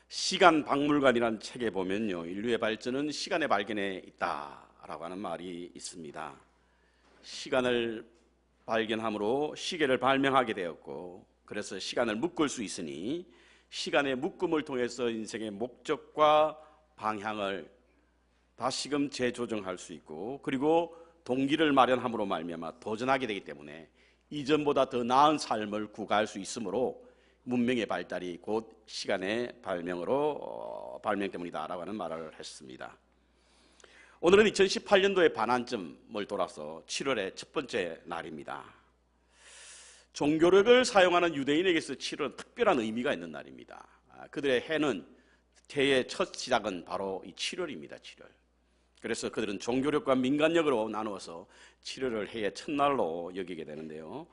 시간 박물관이라는 책에 보면요, 인류의 발전은 시간의 발견에 있다라고 하는 말이 있습니다. 시간을 발견함으로 시계를 발명하게 되었고, 그래서 시간을 묶을 수 있으니 시간의 묶음을 통해서 인생의 목적과 방향을 다시금 재조정할 수 있고, 그리고 동기를 마련함으로 말미암아 도전하게 되기 때문에 이전보다 더 나은 삶을 구가할 수 있으므로 문명의 발달이 곧 시간의 발명 때문이다라고 하는 말을 했습니다. 오늘은 2018년도의 반환점을 돌아서 7월의 첫 번째 날입니다. 종교력을 사용하는 유대인에게서 7월은 특별한 의미가 있는 날입니다. 그들의 해의 첫 시작은 바로 이 7월입니다. 7월. 그래서 그들은 종교력과 민간력으로 나누어서 7월을 해의 첫날로 여기게 되는데요.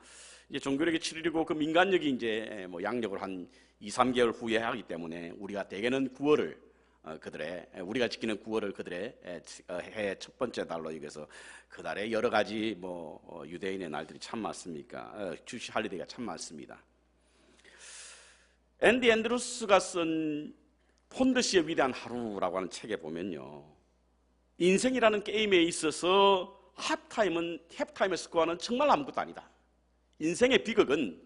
이제 종교력이 7월이고 그 민간력이 이제 양력으로 한 2, 3개월 후에 하기 때문에 우리가 대개는 9월을 우리가 지키는 9월을 그들의 해의 첫 번째 달로 여기서 그 달에 여러 가지 유대인의 날들이 참 많습니까? 주시 할리데이가 참 많습니다. 앤디 앤드루스가 쓴 폰드시의 위대한 하루라고 하는 책에 보면요, 인생이라는 게임에 있어서 햅타임의 스코어는 정말 아무것도 아니다. 인생의 비극은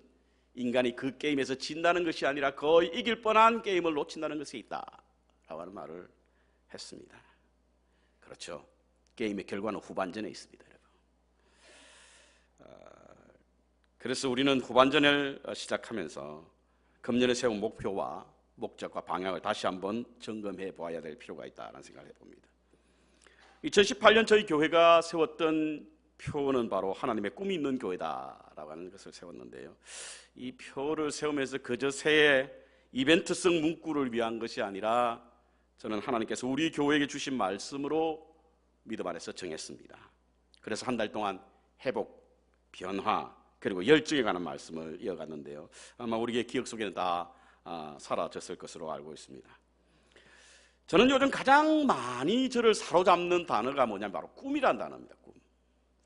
인간이 그 게임에서 진다는 것이 아니라 거의 이길 뻔한 게임을 놓친다는 것에 있다 라고 하는 말을 했습니다. 그렇죠. 게임의 결과는 후반전에 있습니다, 여러분. 그래서 우리는 후반전을 시작하면서 금년에 세운 목표와 목적과 방향을 다시 한번 점검해 보아야 될 필요가 있다는 생각을 해봅니다. 2018년 저희 교회가 세웠던 표는 바로 하나님의 꿈이 있는 교회다라고 하는 것을 세웠는데요, 이 표를 세우면서 그저 새해 이벤트성 문구를 위한 것이 아니라 저는 하나님께서 우리 교회에게 주신 말씀으로 믿음 안에서 정했습니다. 그래서 한 달 동안 회복, 변화, 그리고 열정에 관한 말씀을 이어갔는데요, 아마 우리의 기억 속에는 다 사라졌을 것으로 알고 있습니다. 저는 요즘 가장 많이 저를 사로잡는 단어가 뭐냐면 바로 꿈이란 단어입니다.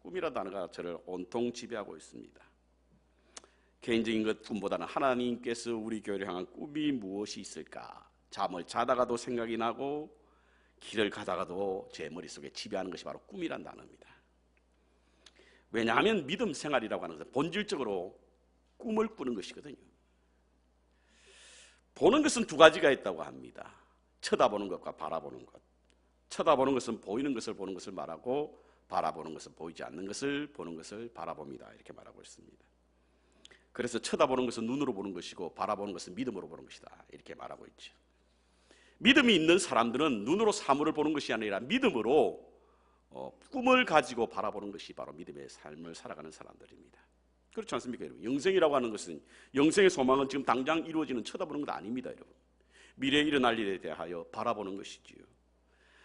꿈이란 단어가 저를 온통 지배하고 있습니다. 개인적인 것 꿈보다는 하나님께서 우리 교회를 향한 꿈이 무엇이 있을까? 잠을 자다가도 생각이 나고 길을 가다가도 제 머릿속에 지배하는 것이 바로 꿈이란 단어입니다. 왜냐하면 믿음 생활이라고 하는 것은 본질적으로 꿈을 꾸는 것이거든요. 보는 것은 두 가지가 있다고 합니다. 쳐다보는 것과 바라보는 것. 쳐다보는 것은 보이는 것을 보는 것을 말하고, 바라보는 것은 보이지 않는 것을 보는 것을 바라봅니다, 이렇게 말하고 있습니다. 그래서 쳐다보는 것은 눈으로 보는 것이고 바라보는 것은 믿음으로 보는 것이다, 이렇게 말하고 있죠. 믿음이 있는 사람들은 눈으로 사물을 보는 것이 아니라 믿음으로 꿈을 가지고 바라보는 것이 바로 믿음의 삶을 살아가는 사람들입니다. 그렇지 않습니까, 여러분? 영생이라고 하는 것은, 영생의 소망은 지금 당장 이루어지는 쳐다보는 것 아닙니다, 여러분. 미래에 일어날 일에 대하여 바라보는 것이지요.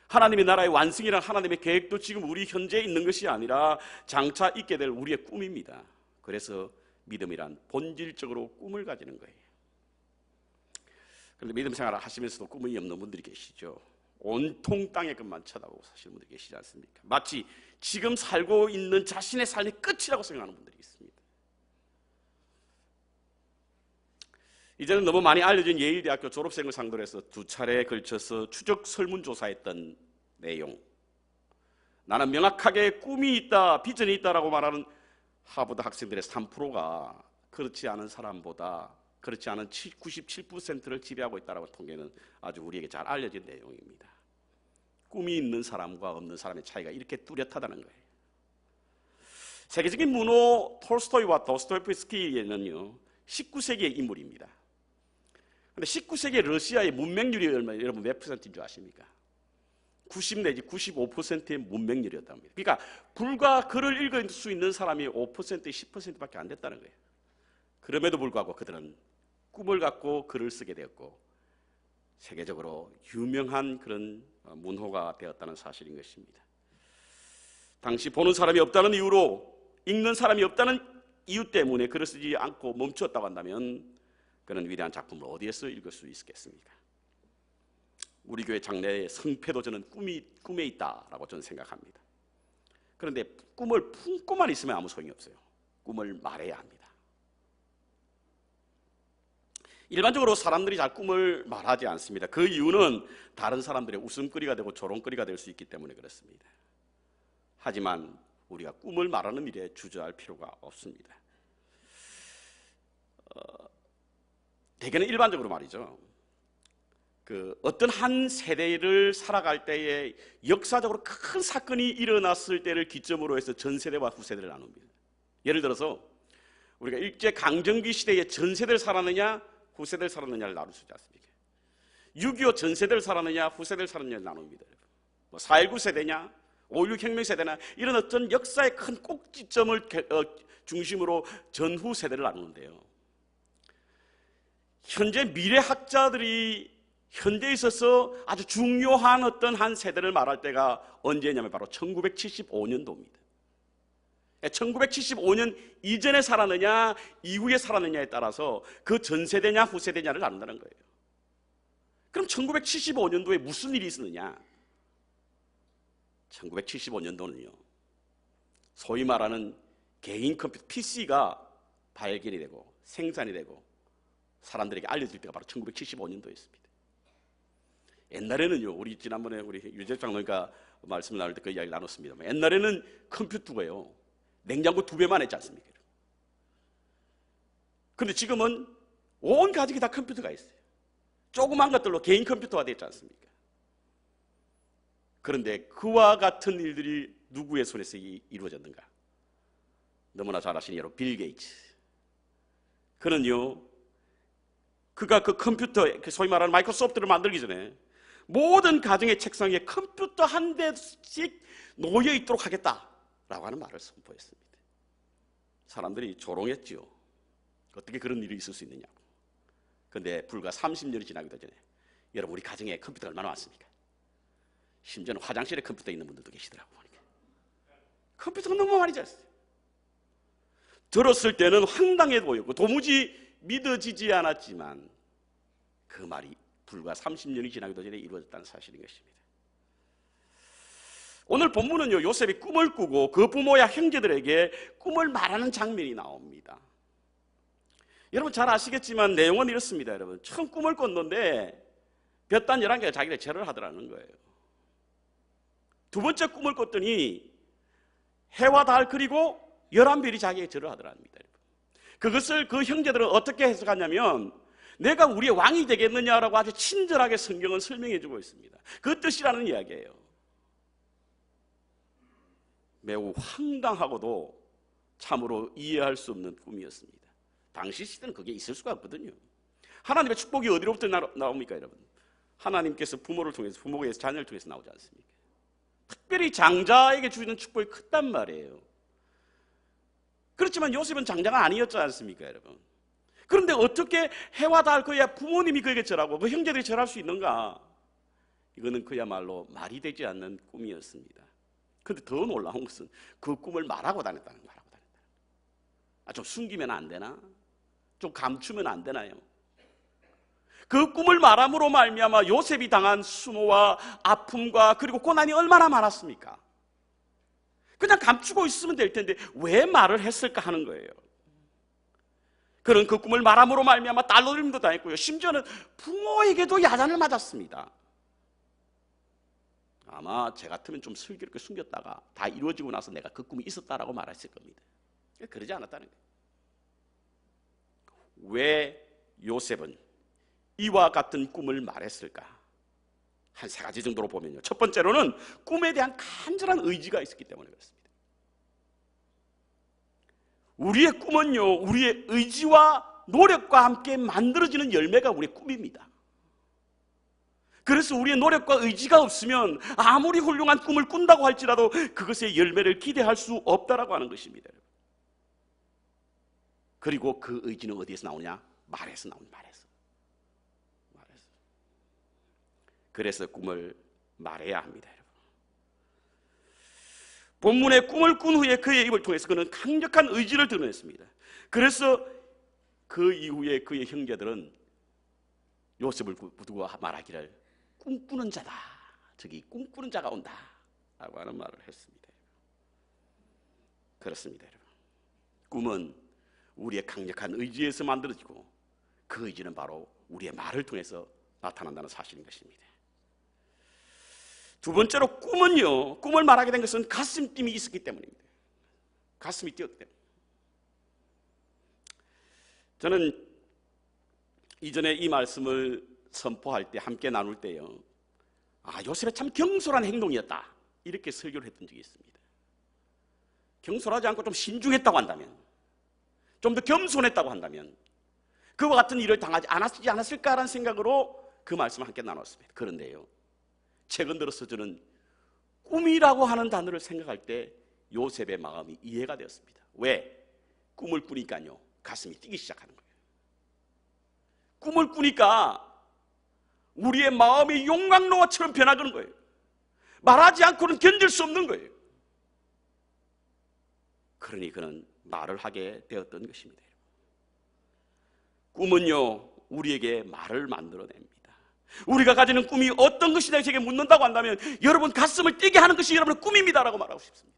하나님의 나라의 완성이란 하나님의 계획도 지금 우리 현재에 있는 것이 아니라 장차 있게 될 우리의 꿈입니다. 그래서 믿음이란 본질적으로 꿈을 가지는 거예요. 그런데 믿음 생활을 하시면서도 꿈이 없는 분들이 계시죠. 온통 땅의 것만 쳐다보고 사시는 분들이 계시지 않습니까? 마치 지금 살고 있는 자신의 삶이 끝이라고 생각하는 분들이 있습니다. 이제는 너무 많이 알려진 예일대학교 졸업생을 상대로 해서 2차례에 걸쳐서 추적 설문조사했던 내용, 나는 명확하게 꿈이 있다, 비전이 있다라고 말하는 하버드 학생들의 3%가 그렇지 않은 사람보다 그렇지 않은 97%를 지배하고 있다는 통계는 아주 우리에게 잘 알려진 내용입니다. 꿈이 있는 사람과 없는 사람의 차이가 이렇게 뚜렷하다는 거예요. 세계적인 문호 톨스토이와 도스토옙스키는요 19세기의 인물입니다. 그런데 19세기 러시아의 문맹률이 여러분 몇 %인 줄 아십니까? 90 내지 95%의 문맹률이었다고 합니다. 그러니까 불과 글을 읽을 수 있는 사람이 5%, 10%밖에 안 됐다는 거예요. 그럼에도 불구하고 그들은 꿈을 갖고 글을 쓰게 되었고 세계적으로 유명한 그런 문호가 되었다는 사실인 것입니다. 당시 보는 사람이 없다는 이유로, 읽는 사람이 없다는 이유 때문에 글을 쓰지 않고 멈추었다고 한다면 그런 위대한 작품을 어디에서 읽을 수 있겠습니까? 우리 교회 장래의 성패도 저는 꿈에 있다라고 저는 생각합니다. 그런데 꿈을 품고만 있으면 아무 소용이 없어요. 꿈을 말해야 합니다. 일반적으로 사람들이 잘 꿈을 말하지 않습니다. 그 이유는 다른 사람들의 웃음거리가 되고 조롱거리가 될 수 있기 때문에 그렇습니다. 하지만 우리가 꿈을 말하는 일에 주저할 필요가 없습니다. 대개는 일반적으로 말이죠. 어떤 한 세대를 살아갈 때에 역사적으로 큰 사건이 일어났을 때를 기점으로 해서 전 세대와 후세대를 나눕니다. 예를 들어서 우리가 일제 강점기 시대에 전 세대를 살았느냐 후세대를 살았느냐를 나눌 수 있지 않습니까? 6.25 전 세대를 살았느냐 후세대를 살았느냐를 나눕니다. 4.19 세대냐 5.16 혁명 세대나 이런 어떤 역사의 큰 꼭지점을 중심으로 전후 세대를 나누는데요. 현재 미래학자들이 현대에 있어서 아주 중요한 어떤 한 세대를 말할 때가 언제냐면 바로 1975년도입니다. 1975년 이전에 살았느냐 이후에 살았느냐에 따라서 그 전세대냐 후세대냐를 나눈다는 거예요. 그럼 1975년도에 무슨 일이 있었느냐? 1975년도는요 소위 말하는 개인 컴퓨터 PC가 발견이 되고 생산이 되고 사람들에게 알려질 때가 바로 1975년도였습니다. 옛날에는요, 우리 지난번에 우리 유재석 장로님과 말씀 나눌 때 그 이야기를 나눴습니다. 옛날에는 컴퓨터가요, 냉장고 2배만 했지 않습니까? 그런데 지금은 온 가족이 다 컴퓨터가 있어요. 조그만 것들로 개인 컴퓨터가 됐지 않습니까? 그런데 그와 같은 일들이 누구의 손에서 이루어졌는가? 너무나 잘 아시는 여러분, 빌 게이츠. 그는요, 그가 그 컴퓨터, 소위 말하는 마이크로소프트를 만들기 전에 모든 가정의 책상 위에 컴퓨터 한 대씩 놓여 있도록 하겠다라고 하는 말을 선포했습니다. 사람들이 조롱했지요. 어떻게 그런 일이 있을 수 있느냐고. 그런데 불과 30년이 지나기도 전에 여러분, 우리 가정에 컴퓨터가 얼마나 많습니까? 심지어는 화장실에 컴퓨터 있는 분들도 계시더라고요. 컴퓨터가 너무 많이 졌어요. 들었을 때는 황당해 보였고 도무지 믿어지지 않았지만 그 말이 불과 30년이 지나기도 전에 이루어졌다는 사실인 것입니다. 오늘 본문은요, 요셉이 꿈을 꾸고 그 부모야 형제들에게 꿈을 말하는 장면이 나옵니다. 여러분 잘 아시겠지만 내용은 이렇습니다. 여러분, 처음 꿈을 꿨는데 볕단 11개가 자기를 절을 하더라는 거예요. 두 번째 꿈을 꿨더니 해와 달 그리고 11별이 자기에게 절을 하더랍니다. 그것을 그 형제들은 어떻게 해석하냐면 내가 우리의 왕이 되겠느냐라고 아주 친절하게 성경은 설명해 주고 있습니다. 그 뜻이라는 이야기예요. 매우 황당하고도 참으로 이해할 수 없는 꿈이었습니다. 당시 시대는 그게 있을 수가 없거든요. 하나님의 축복이 어디로부터 나옵니까, 여러분? 하나님께서 부모를 통해서, 부모에서 자녀를 통해서 나오지 않습니까? 특별히 장자에게 주시는 축복이 크단 말이에요. 그렇지만 요셉은 장자가 아니었지 않습니까, 여러분? 그런데 어떻게 해와 달 그야 부모님이 그에게 절하고 그 형제들이 절할 수 있는가? 이거는 그야말로 말이 되지 않는 꿈이었습니다. 그런데 더 놀라운 것은 그 꿈을 말하고 다녔다는 거예요. 좀 숨기면 안 되나? 좀 감추면 안 되나요? 그 꿈을 말함으로 말미암아 요셉이 당한 수모와 아픔과 그리고 고난이 얼마나 많았습니까? 그냥 감추고 있으면 될 텐데 왜 말을 했을까 하는 거예요. 그는 그 꿈을 말함으로 말미암아 딸노림도 당했고요, 심지어는 부모에게도 야단을 맞았습니다. 아마 제 같으면 좀 슬기롭게 숨겼다가 다 이루어지고 나서 내가 그 꿈이 있었다라고 말했을 겁니다. 그러지 않았다는 거예요. 왜 요셉은 이와 같은 꿈을 말했을까? 한 3가지 정도로 보면요, 첫 번째로는 꿈에 대한 간절한 의지가 있었기 때문에 그렇습니다. 우리의 꿈은요, 우리의 의지와 노력과 함께 만들어지는 열매가 우리의 꿈입니다. 그래서 우리의 노력과 의지가 없으면 아무리 훌륭한 꿈을 꾼다고 할지라도 그것의 열매를 기대할 수 없다라고 하는 것입니다. 그리고 그 의지는 어디에서 나오냐? 말에서 나오는 말에서. 그래서 꿈을 말해야 합니다, 여러분. 본문의 꿈을 꾼 후에 그의 입을 통해서 그는 강력한 의지를 드러냈습니다. 그래서 그 이후에 그의 형제들은 요셉을 두고 말하기를 꿈꾸는 자다. 저기 꿈꾸는 자가 온다. 라고 하는 말을 했습니다. 그렇습니다, 여러분. 꿈은 우리의 강력한 의지에서 만들어지고 그 의지는 바로 우리의 말을 통해서 나타난다는 사실인 것입니다. 두 번째로 꿈은요, 꿈을 말하게 된 것은 가슴 뛰이 있었기 때문입니다. 가슴이 뛰었기 때문에. 저는 이전에 이 말씀을 선포할 때, 함께 나눌 때요, 요셉의 참 경솔한 행동이었다, 이렇게 설교를 했던 적이 있습니다. 경솔하지 않고 좀 신중했다고 한다면, 좀 더 겸손했다고 한다면 그와 같은 일을 당하지 않았을까라는 생각으로 그 말씀을 함께 나눴습니다. 그런데요, 최근 들어서 저는 꿈이라고 하는 단어를 생각할 때 요셉의 마음이 이해가 되었습니다. 왜? 꿈을 꾸니까요, 가슴이 뛰기 시작하는 거예요. 꿈을 꾸니까 우리의 마음이 용광로화처럼 변하는 거예요. 말하지 않고는 견딜 수 없는 거예요. 그러니 그는 말을 하게 되었던 것입니다. 꿈은요, 우리에게 말을 만들어냅니다. 우리가 가지는 꿈이 어떤 것이냐 제게 묻는다고 한다면, 여러분 가슴을 뛰게 하는 것이 여러분의 꿈입니다라고 말하고 싶습니다.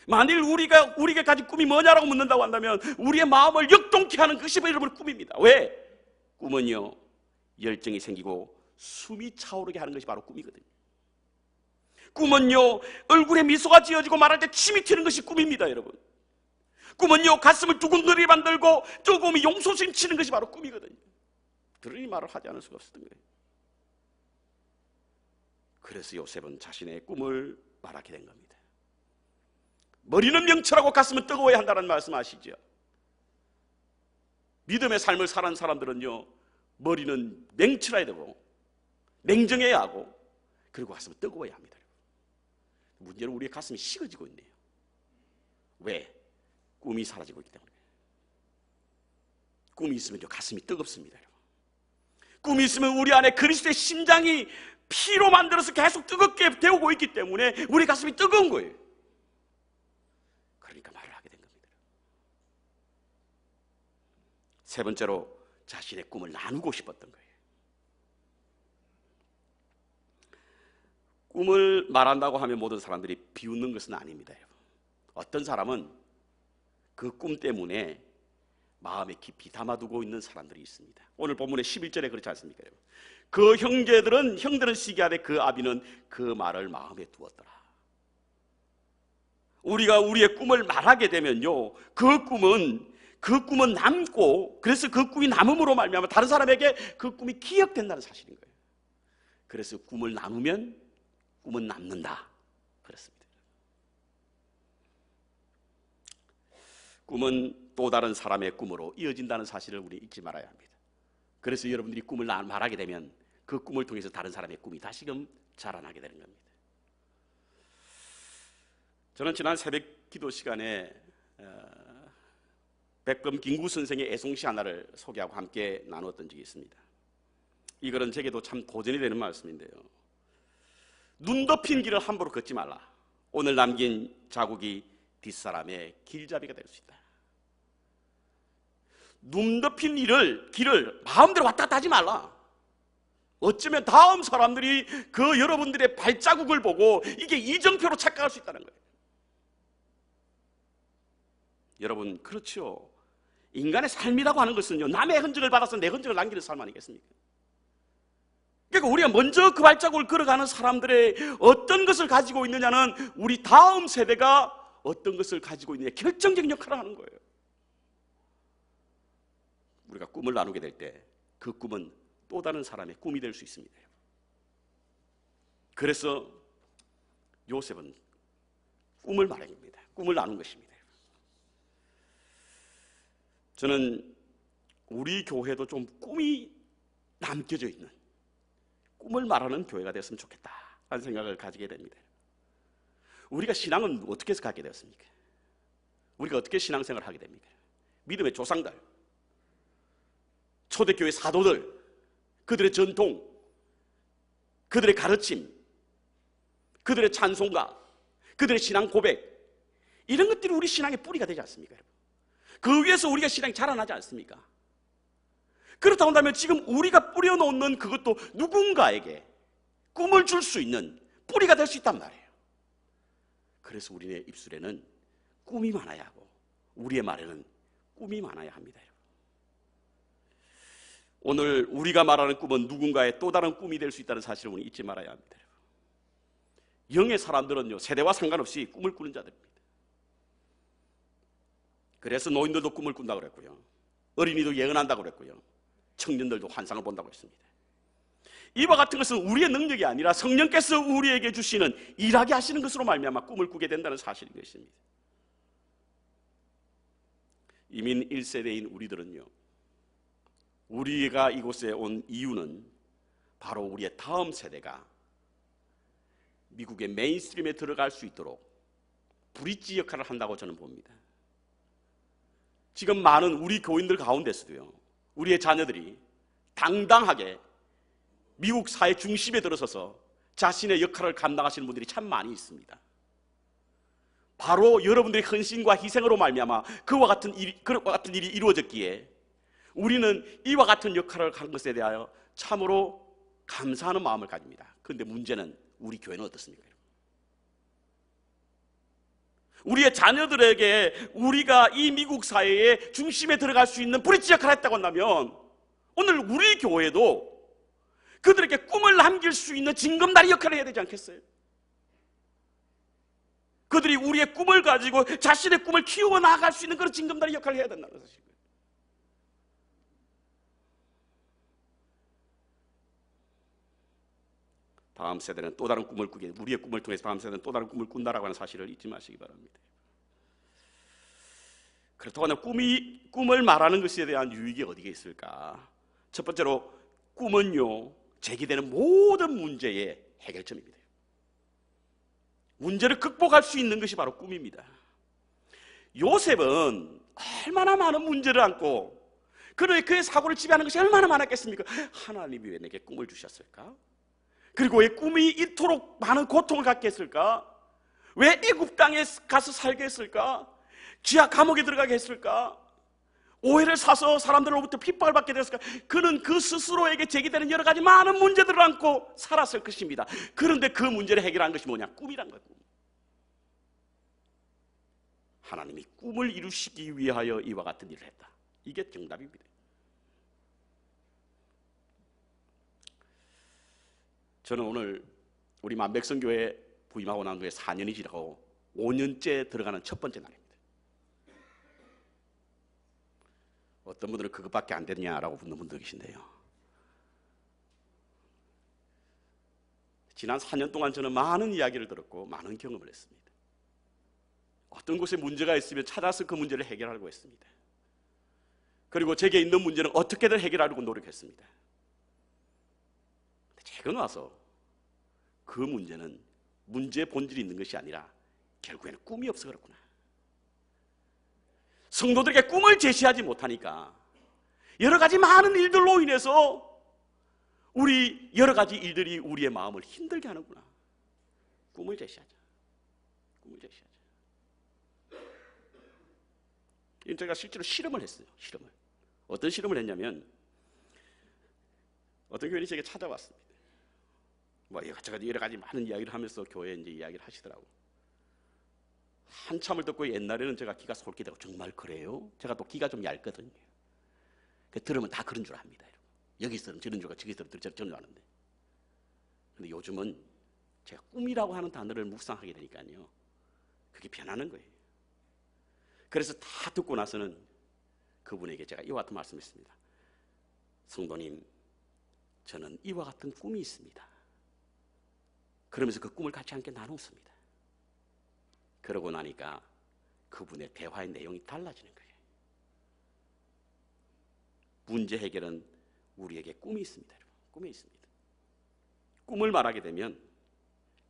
만일 우리가 가진 꿈이 뭐냐라고 묻는다고 한다면, 우리의 마음을 역동케 하는 것이 여러분의 꿈입니다. 왜? 꿈은요, 열정이 생기고 숨이 차오르게 하는 것이 바로 꿈이거든요. 꿈은요, 얼굴에 미소가 지어지고 말할 때 침이 튀는 것이 꿈입니다, 여러분. 꿈은요, 가슴을 두근거리게 만들고 뜨거움이 용솟음 치는 것이 바로 꿈이거든요. 그러니 말을 하지 않을 수가 없었던 거예요. 그래서 요셉은 자신의 꿈을 말하게 된 겁니다. 머리는 명철하고 가슴은 뜨거워야 한다는 말씀 아시죠? 믿음의 삶을 사는 사람들은요, 머리는 냉철해야 되고 냉정해야 하고, 그리고 가슴은 뜨거워야 합니다. 문제는 우리의 가슴이 식어지고 있네요. 왜? 꿈이 사라지고 있기 때문에. 꿈이 있으면 가슴이 뜨겁습니다. 꿈이 있으면 우리 안에 그리스도의 심장이 피로 만들어서 계속 뜨겁게 데우고 있기 때문에 우리 가슴이 뜨거운 거예요. 그러니까 말을 하게 된 겁니다. 세 번째로 자신의 꿈을 나누고 싶었던 거예요. 꿈을 말한다고 하면 모든 사람들이 비웃는 것은 아닙니다, 여러분. 어떤 사람은 그 꿈 때문에 마음에 깊이 담아두고 있는 사람들이 있습니다. 오늘 본문의 11절에 그렇지 않습니까, 여러분? 그 형들은 시기하되 그 아비는 그 말을 마음에 두었더라. 우리가 우리의 꿈을 말하게 되면요, 그 꿈은 남고, 그래서 그 꿈이 남음으로 말미암아 다른 사람에게 그 꿈이 기억된다는 사실인 거예요. 그래서 꿈을 나누면 꿈은 남는다, 그렇습니다. 꿈은 또 다른 사람의 꿈으로 이어진다는 사실을 우리 잊지 말아야 합니다. 그래서 여러분들이 꿈을 말하게 되면 그 꿈을 통해서 다른 사람의 꿈이 다시금 자라나게 되는 겁니다. 저는 지난 새벽 기도 시간에 백금 김구 선생의 애송시 하나를 소개하고 함께 나누었던 적이 있습니다. 이 글은 제게도 참 도전이 되는 말씀인데요. 눈 덮인 길을 함부로 걷지 말라. 오늘 남긴 자국이 뒷사람의 길잡이가 될 수 있다. 눈 덮인 길을 마음대로 왔다 갔다 하지 말라. 어쩌면 다음 사람들이 그 여러분들의 발자국을 보고 이게 이정표로 착각할 수 있다는 거예요. 여러분, 그렇죠. 인간의 삶이라고 하는 것은요, 남의 흔적을 받아서 내 흔적을 남기는 삶 아니겠습니까? 그러니까 우리가 먼저 그 발자국을 걸어가는 사람들의 어떤 것을 가지고 있느냐는 우리 다음 세대가 어떤 것을 가지고 있느냐 결정적 역할을 하는 거예요. 우리가 꿈을 나누게 될 때 그 꿈은 또 다른 사람의 꿈이 될 수 있습니다. 그래서 요셉은 꿈을 말합니다. 꿈을 나눈 것입니다. 저는 우리 교회도 좀 꿈이 남겨져 있는, 꿈을 말하는 교회가 됐으면 좋겠다라는 생각을 가지게 됩니다. 우리가 신앙은 어떻게 해서 갖게 되었습니까? 우리가 어떻게 신앙생활을 하게 됩니까? 믿음의 조상들, 초대교회 사도들, 그들의 전통, 그들의 가르침, 그들의 찬송가, 그들의 신앙 고백, 이런 것들이 우리 신앙의 뿌리가 되지 않습니까? 그 위에서 우리가 신앙이 자라나지 않습니까? 그렇다고 한다면 지금 우리가 뿌려놓는 그것도 누군가에게 꿈을 줄 수 있는 뿌리가 될 수 있단 말이에요. 그래서 우리의 입술에는 꿈이 많아야 하고 우리의 말에는 꿈이 많아야 합니다. 오늘 우리가 말하는 꿈은 누군가의 또 다른 꿈이 될 수 있다는 사실을 우리 잊지 말아야 합니다. 영의 사람들은요, 세대와 상관없이 꿈을 꾸는 자들입니다. 그래서 노인들도 꿈을 꾼다고 그랬고요, 어린이도 예언한다고 그랬고요, 청년들도 환상을 본다고 했습니다. 이와 같은 것은 우리의 능력이 아니라 성령께서 우리에게 주시는, 일하게 하시는 것으로 말미암아 꿈을 꾸게 된다는 사실인 것입니다. 이민 1세대인 우리들은요, 우리가 이곳에 온 이유는 바로 우리의 다음 세대가 미국의 메인스트림에 들어갈 수 있도록 브릿지 역할을 한다고 저는 봅니다. 지금 많은 우리 교인들 가운데서도요, 우리의 자녀들이 당당하게 미국 사회 중심에 들어서서 자신의 역할을 감당하시는 분들이 참 많이 있습니다. 바로 여러분들의 헌신과 희생으로 말미암아 그와 같은 일이 이루어졌기에 우리는 이와 같은 역할을 하는 것에 대하여 참으로 감사하는 마음을 가집니다. 그런데 문제는 우리 교회는 어떻습니까? 우리의 자녀들에게 우리가 이 미국 사회의 중심에 들어갈 수 있는 브릿지 역할을 했다고 한다면, 오늘 우리 교회도 그들에게 꿈을 남길 수 있는 징검다리 역할을 해야 되지 않겠어요? 그들이 우리의 꿈을 가지고 자신의 꿈을 키워 나갈 수 있는 그런 징검다리 역할을 해야 된다는 사실이에요. 다음 세대는 또 다른 꿈을 꾸게, 우리의 꿈을 통해서 다음 세대는 또 다른 꿈을 꾼다라고 하는 사실을 잊지 마시기 바랍니다. 그렇다고 하면 꿈을 말하는 것에 대한 유익이 어디에 있을까? 첫 번째로, 꿈은요, 제기되는 모든 문제의 해결점입니다. 문제를 극복할 수 있는 것이 바로 꿈입니다. 요셉은 얼마나 많은 문제를 안고 그의 사고를 지배하는 것이 얼마나 많았겠습니까? 하나님이 왜 내게 꿈을 주셨을까? 그리고 왜 꿈이 이토록 많은 고통을 갖게 했을까? 왜 애굽 땅에 가서 살게 했을까? 지하 감옥에 들어가게 했을까? 오해를 사서 사람들로부터 핍박을 받게 되었을까? 그는 그 스스로에게 제기되는 여러 가지 많은 문제들을 안고 살았을 것입니다. 그런데 그 문제를 해결한 것이 뭐냐? 꿈이란 거예요. 하나님이 꿈을 이루시기 위하여 이와 같은 일을 했다. 이게 정답입니다. 저는 오늘 우리 만백성교회 부임하고 난 후에 4년이 지나고 5년째 들어가는 첫 번째 날입니다. 어떤 분들은 그것밖에 안 됐냐라고 묻는 분도 계신데요, 지난 4년 동안 저는 많은 이야기를 들었고 많은 경험을 했습니다. 어떤 곳에 문제가 있으면 찾아서 그 문제를 해결하려고 했습니다. 그리고 제게 있는 문제는 어떻게든 해결하려고 노력했습니다. 최근 와서 그 문제는 문제의 본질이 있는 것이 아니라 결국에는 꿈이 없어 그렇구나. 성도들에게 꿈을 제시하지 못하니까 여러 가지 많은 일들로 인해서 우리 여러 가지 일들이 우리의 마음을 힘들게 하는구나. 꿈을 제시하자. 꿈을 제시하자. 제가 실제로 실험을 했어요. 실험을. 어떤 실험을 했냐면, 어떤 교인이 제게 찾아왔습니다. 여러 가지 많은 이야기를 하면서 교회에 이제 이야기를 하시더라고. 한참을 듣고, 옛날에는 제가 귀가 솔깃하고, 정말 그래요? 제가 또 귀가 좀 얇거든요. 들으면 다 그런 줄 압니다. 여기서는 저런 줄 알고 저기서는 저런 줄 아는데. 근데 요즘은 제가 꿈이라고 하는 단어를 묵상하게 되니까요, 그게 변하는 거예요. 그래서 다 듣고 나서는 그분에게 제가 이와 같은 말씀했습니다. 성도님, 저는 이와 같은 꿈이 있습니다. 그러면서 그 꿈을 같이 함께 나눴습니다. 그러고 나니까 그분의 대화의 내용이 달라지는 거예요. 문제 해결은 우리에게 꿈이 있습니다. 여러분. 꿈이 있습니다. 꿈을 말하게 되면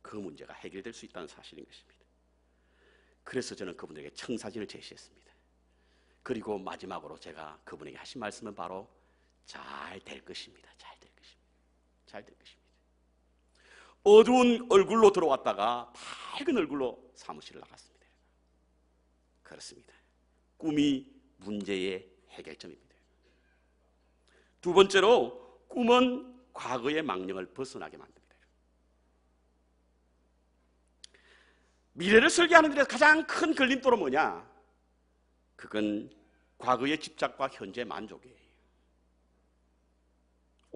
그 문제가 해결될 수 있다는 사실인 것입니다. 그래서 저는 그분에게 청사진을 제시했습니다. 그리고 마지막으로 제가 그분에게 하신 말씀은 바로 잘 될 것입니다. 잘 될 것입니다. 잘 될 것입니다. 어두운 얼굴로 들어왔다가 밝은 얼굴로 사무실을 나갔습니다. 그렇습니다. 꿈이 문제의 해결점입니다. 두 번째로, 꿈은 과거의 망령을 벗어나게 만듭니다. 미래를 설계하는 데 가장 큰 걸림돌은 뭐냐? 그건 과거의 집착과 현재 만족이에요.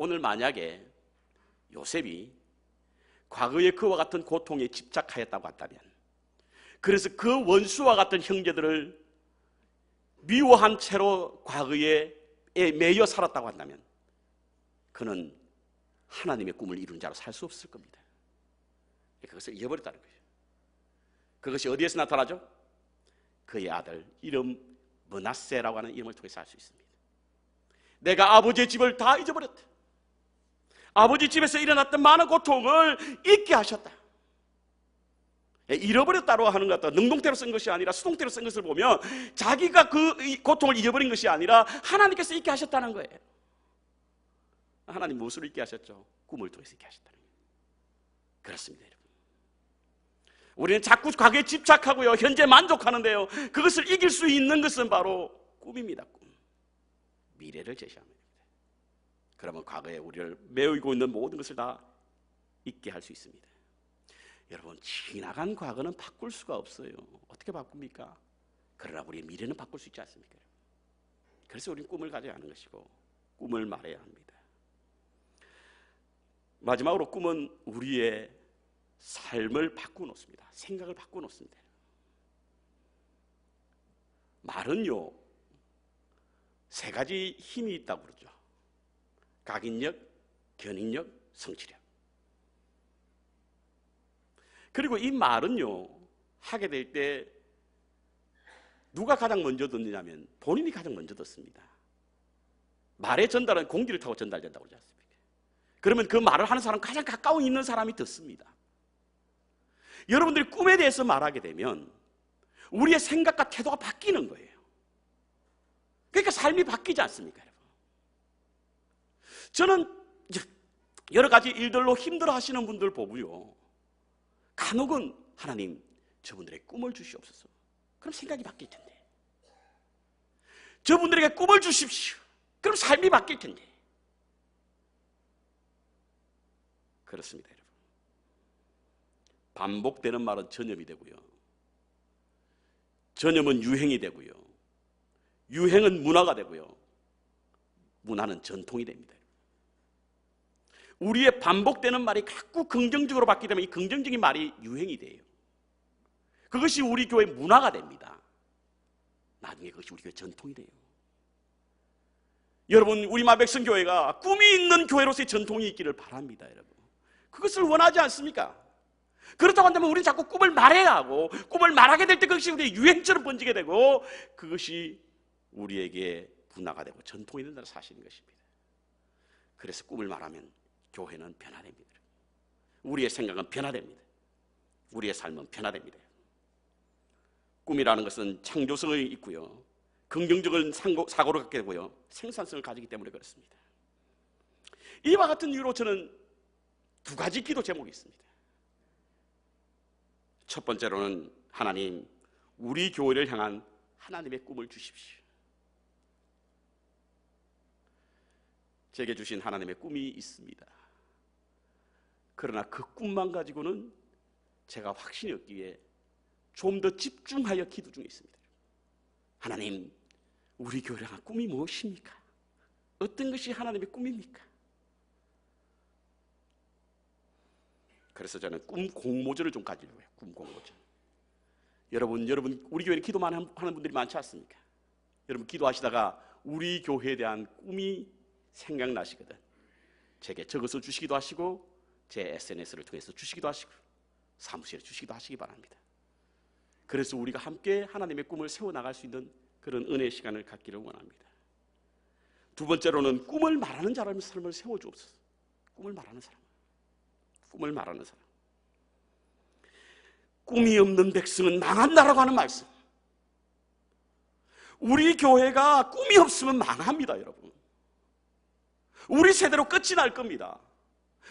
오늘 만약에 요셉이 과거의 그와 같은 고통에 집착하였다고 한다면, 그래서 그 원수와 같은 형제들을 미워한 채로 과거에 매여 살았다고 한다면 그는 하나님의 꿈을 이룬 자로 살 수 없을 겁니다. 그것을 잃어버렸다는 거예요. 그것이 어디에서 나타나죠? 그의 아들 이름 므낫세라고 하는 이름을 통해서 알 수 있습니다. 내가 아버지의 집을 다 잊어버렸다. 아버지 집에서 일어났던 많은 고통을 잊게 하셨다. 잃어버렸다고 하는 것 같다. 능동태로 쓴 것이 아니라 수동태로 쓴 것을 보면 자기가 그 고통을 잊어버린 것이 아니라 하나님께서 잊게 하셨다는 거예요. 하나님 무엇으로 잊게 하셨죠? 꿈을 통해서 잊게 하셨다는 거예요. 그렇습니다, 여러분. 우리는 자꾸 과거에 집착하고요, 현재 만족하는데요, 그것을 이길 수 있는 것은 바로 꿈입니다. 꿈. 미래를 제시합니다. 그러면 과거에 우리를 메우고 있는 모든 것을 다 잊게 할 수 있습니다. 여러분, 지나간 과거는 바꿀 수가 없어요. 어떻게 바꿉니까? 그러나 우리의 미래는 바꿀 수 있지 않습니까? 그래서 우리는 꿈을 가져야 하는 것이고 꿈을 말해야 합니다. 마지막으로 꿈은 우리의 삶을 바꿔놓습니다. 생각을 바꿔놓습니다. 말은요, 세 가지 힘이 있다고 그러죠. 각인력, 견인력, 성취력. 그리고 이 말은요, 하게 될 때 누가 가장 먼저 듣느냐면 본인이 가장 먼저 듣습니다. 말의 전달은 공기를 타고 전달된다고 그러지 않습니까? 그러면 그 말을 하는 사람 가장 가까운 있는 사람이 듣습니다. 여러분들이 꿈에 대해서 말하게 되면 우리의 생각과 태도가 바뀌는 거예요. 그러니까 삶이 바뀌지 않습니까, 여러분? 저는 여러 가지 일들로 힘들어 하시는 분들 보고요, 간혹은 하나님, 저분들의 꿈을 주시옵소서. 그럼 생각이 바뀔 텐데. 저분들에게 꿈을 주십시오. 그럼 삶이 바뀔 텐데. 그렇습니다, 여러분. 반복되는 말은 전염이 되고요, 전염은 유행이 되고요, 유행은 문화가 되고요, 문화는 전통이 됩니다. 우리의 반복되는 말이 자꾸 긍정적으로 바뀌게 되면 이 긍정적인 말이 유행이 돼요. 그것이 우리 교회 문화가 됩니다. 나중에 그것이 우리 교회 전통이 돼요. 여러분, 우리 마백성교회가 꿈이 있는 교회로서의 전통이 있기를 바랍니다, 여러분. 그것을 원하지 않습니까? 그렇다고 한다면 우리는 자꾸 꿈을 말해야 하고, 꿈을 말하게 될 때 그것이 우리의 유행처럼 번지게 되고, 그것이 우리에게 문화가 되고 전통이 된다는 사실인 것입니다. 그래서 꿈을 말하면 교회는 변화됩니다. 우리의 생각은 변화됩니다. 우리의 삶은 변화됩니다. 꿈이라는 것은 창조성이 있고요, 긍정적인 사고를 갖게 되고요, 생산성을 가지기 때문에 그렇습니다. 이와 같은 이유로 저는 두 가지 기도 제목이 있습니다. 첫 번째로는 하나님, 우리 교회를 향한 하나님의 꿈을 주십시오. 제게 주신 하나님의 꿈이 있습니다. 그러나 그 꿈만 가지고는 제가 확신이 없기에 좀 더 집중하여 기도 중에 있습니다. 하나님, 우리 교회를 향한 꿈이 무엇입니까? 어떤 것이 하나님의 꿈입니까? 그래서 저는 꿈 공모전을 좀 가지려고 해요. 꿈 공모전. 여러분, 우리 교회에 기도만 하는 분들이 많지 않습니까? 여러분, 기도하시다가 우리 교회에 대한 꿈이 생각나시거든 제게 적어서 주시기도 하시고, 제 SNS를 통해서 주시기도 하시고, 사무실에 주시기도 하시기 바랍니다. 그래서 우리가 함께 하나님의 꿈을 세워나갈 수 있는 그런 은혜의 시간을 갖기를 원합니다. 두 번째로는 꿈을 말하는 자라는 삶을 세워주옵소서. 꿈을 말하는 사람. 꿈을 말하는 사람. 꿈이 없는 백성은 망한다라고 하는 말씀. 우리 교회가 꿈이 없으면 망합니다, 여러분. 우리 세대로 끝이 날 겁니다.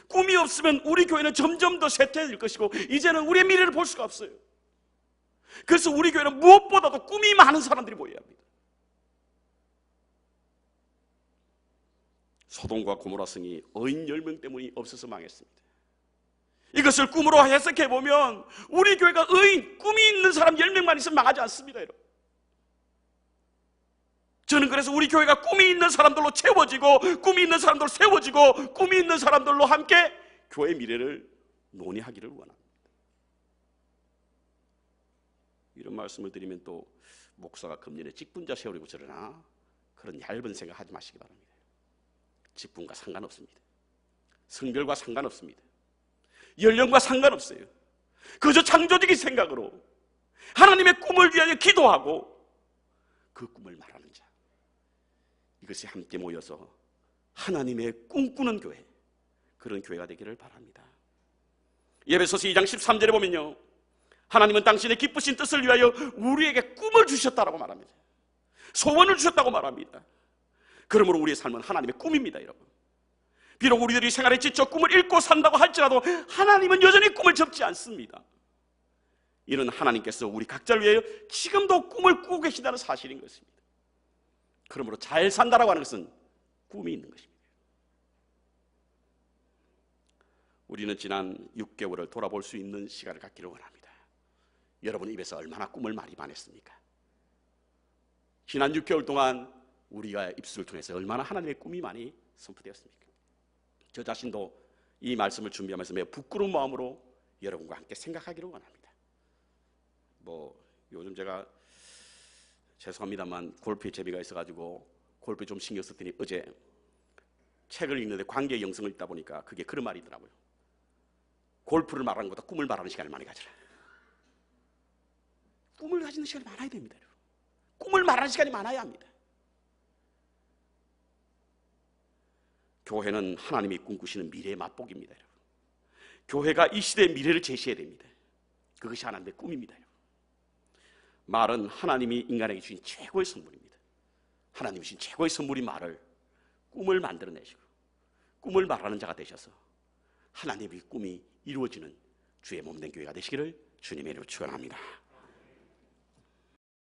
꿈이 없으면 우리 교회는 점점 더 쇠퇴해질 것이고, 이제는 우리의 미래를 볼 수가 없어요. 그래서 우리 교회는 무엇보다도 꿈이 많은 사람들이 모여야 합니다. 소돔과 고모라 성이 어인 10명 때문에 없어서 망했습니다. 이것을 꿈으로 해석해보면 우리 교회가 꿈이 있는 사람 10명만 있으면 망하지 않습니다, 여러분. 저는 그래서 우리 교회가 꿈이 있는 사람들로 채워지고, 꿈이 있는 사람들로 세워지고, 꿈이 있는 사람들로 함께 교회 미래를 논의하기를 원합니다. 이런 말씀을 드리면 또 목사가 금년에 직분자 세우려고 저러나, 그런 얇은 생각 하지 마시기 바랍니다. 직분과 상관없습니다. 성별과 상관없습니다. 연령과 상관없어요. 그저 창조적인 생각으로 하나님의 꿈을 위하여 기도하고 그 꿈을 말하는 자, 이것이 함께 모여서 하나님의 꿈꾸는 교회, 그런 교회가 되기를 바랍니다. 에베소서 2장 13절에 보면요, 하나님은 당신의 기쁘신 뜻을 위하여 우리에게 꿈을 주셨다라고 말합니다. 소원을 주셨다고 말합니다. 그러므로 우리의 삶은 하나님의 꿈입니다, 여러분. 비록 우리들이 생활에 지쳐 꿈을 잃고 산다고 할지라도 하나님은 여전히 꿈을 접지 않습니다. 이는 하나님께서 우리 각자를 위하여 지금도 꿈을 꾸고 계신다는 사실인 것입니다. 그러므로 잘 산다라고 하는 것은 꿈이 있는 것입니다. 우리는 지난 6개월을 돌아볼 수 있는 시간을 갖기를 원합니다. 여러분 입에서 얼마나 꿈을 많이 말했습니까? 지난 6개월 동안 우리가 입술을 통해서 얼마나 하나님의 꿈이 많이 선포되었습니까? 저 자신도 이 말씀을 준비하면서 매우 부끄러운 마음으로 여러분과 함께 생각하기를 원합니다. 요즘 제가 죄송합니다만 골프에 재미가 있어가지고 골프에 좀 신경 썼더니 어제 책을 읽는데 관계의 영성을 읽다 보니까 그게 그런 말이더라고요. 골프를 말하는 것보다 꿈을 말하는 시간을 많이 가져라. 꿈을 가지는 시간이 많아야 됩니다. 여러분. 꿈을 말하는 시간이 많아야 합니다. 교회는 하나님이 꿈꾸시는 미래의 맛복입니다. 여러분. 교회가 이 시대의 미래를 제시해야 됩니다. 그것이 하나님의 꿈입니다. 여러분. 말은 하나님이 인간에게 주신 최고의 선물입니다. 하나님이 주신 최고의 선물인 말을, 꿈을 만들어내시고 꿈을 말하는 자가 되셔서 하나님의 꿈이 이루어지는 주의 몸된 교회가 되시기를 주님의 이름으로 축원합니다.